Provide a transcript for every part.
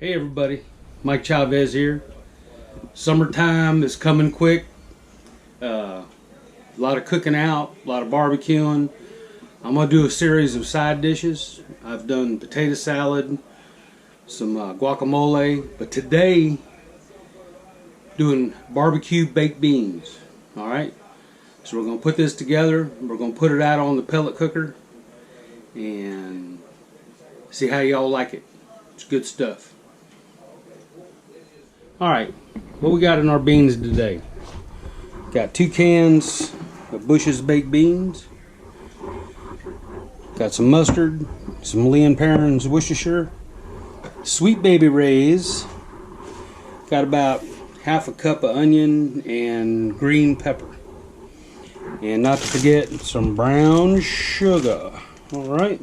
Hey everybody, Mike Chavez here. Summertime is coming quick. A lot of cooking out, a lot of barbecuing. I'm going to do a series of side dishes. I've done potato salad, some guacamole, but today doing barbecue baked beans. Alright, so we're going to put this together. We're going to put it out on the pellet cooker and see how y'all like it. It's good stuff. Alright, what we got in our beans today? Got 2 cans of Bush's baked beans. Got some mustard, some Lee & Perrins Worcestershire, Sweet Baby Ray's. Got about half a cup of onion and green pepper. And not to forget some brown sugar. Alright.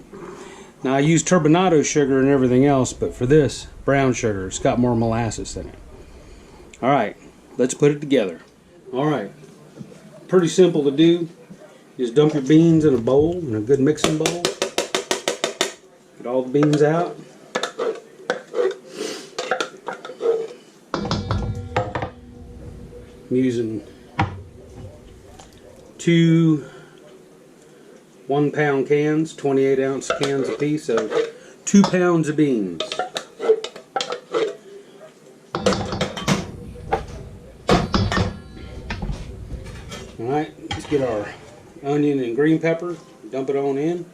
Now I use turbinado sugar and everything else, but for this, brown sugar. It's got more molasses in it. Alright, let's put it together. Alright, pretty simple to do. Just dump your beans in a bowl, in a good mixing bowl. Get all the beans out. I'm using 2 1-pound cans, 28-ounce cans a piece, so 2 pounds of beans. Alright, let's get our onion and green pepper, dump it on in.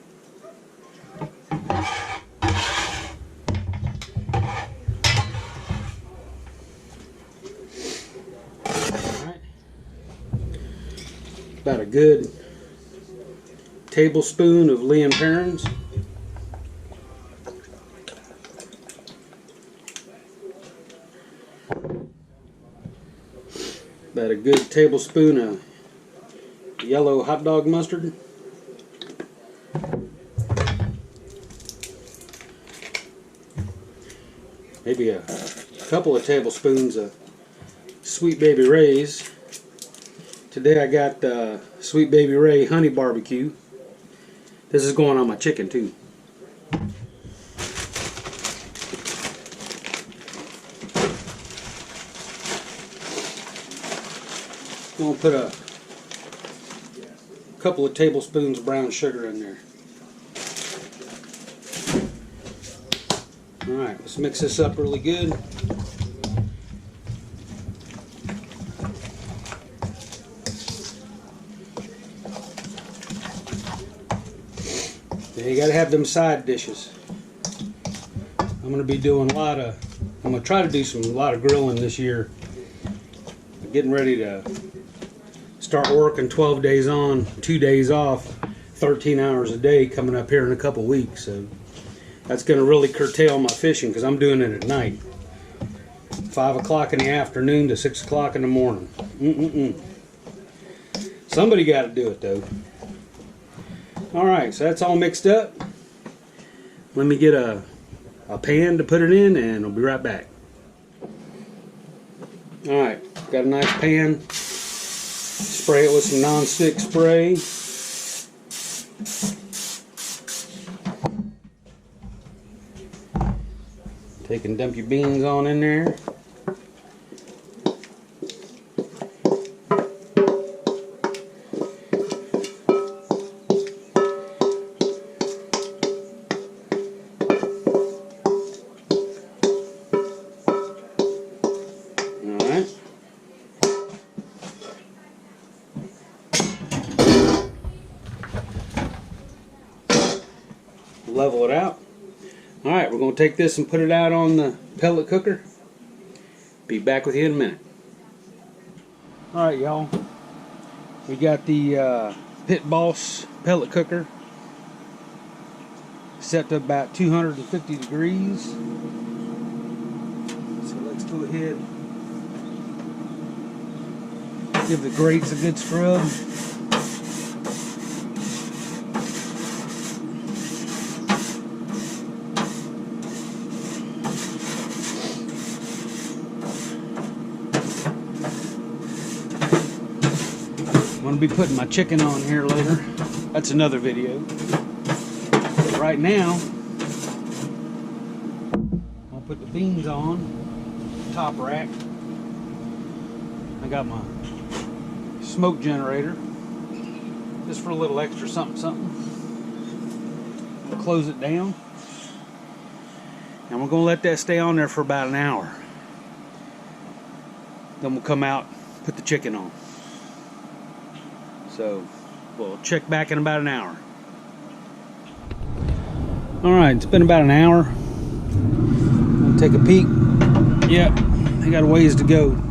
Alright, about a good tablespoon of Lee & Perrins. About a good tablespoon of yellow hot dog mustard. Maybe a couple of tablespoons of Sweet Baby Ray's. Today I got Sweet Baby Ray honey barbecue. This is going on my chicken too. I'm going to put a couple of tablespoons of brown sugar in there. Alright, let's mix this up really good. Now you gotta have them side dishes. I'm gonna be doing I'm gonna try to do a lot of grilling this year. I'm getting ready to start working 12 days on, 2 days off, 13 hours a day coming up here in a couple weeks. So that's going to really curtail my fishing because I'm doing it at night. 5 o'clock in the afternoon to 6 o'clock in the morning. Somebody got to do it though. Alright, so that's all mixed up. Let me get a pan to put it in and I'll be right back. Alright, got a nice pan. Spray it with some non-stick spray. Take and dump your beans on in there. Alright. Level it out. Alright, we're going to take this and put it out on the pellet cooker. Be back with you in a minute. Alright y'all, we got the Pit Boss pellet cooker set to about 250 degrees. So let's go ahead, give the grates a good scrub. I'm going to be putting my chicken on here later. That's another video. But right now, I'll put Put the beans on top rack. I got my smoke generator just for a little extra something. We'll close it down, and we're going to let that stay on there for about an hour. Then we'll come out, put the chicken on. So we'll check back in about an hour. Alright, it's been about an hour. We'll take a peek. Yep, I got a ways to go.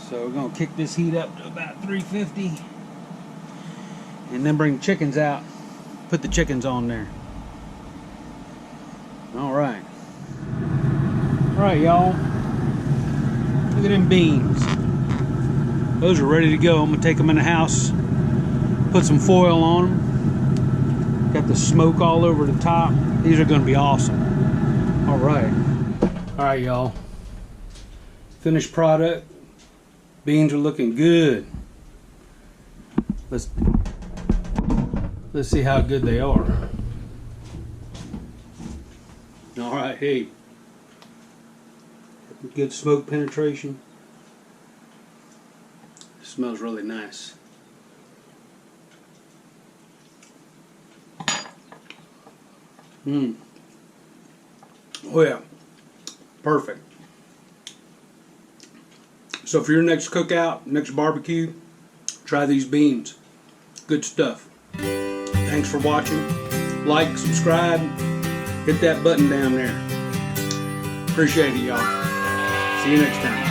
So we're going to kick this heat up to about 350. And then bring chickens out. Put the chickens on there. Alright. Alright, y'all. Look at them beans. Those are ready to go. I'm going to take them in the house. Put some foil on them. Got the smoke all over the top. These are going to be awesome. Alright. Alright, y'all. Finished product. Beans are looking good. Let's see how good they are. Alright, hey. Good smoke penetration. Smells really nice. Oh yeah, perfect. So for your next cookout, next barbecue, try these beans. Good stuff. Thanks for watching. Like, subscribe, hit that button down there. Appreciate it, y'all. See you next time.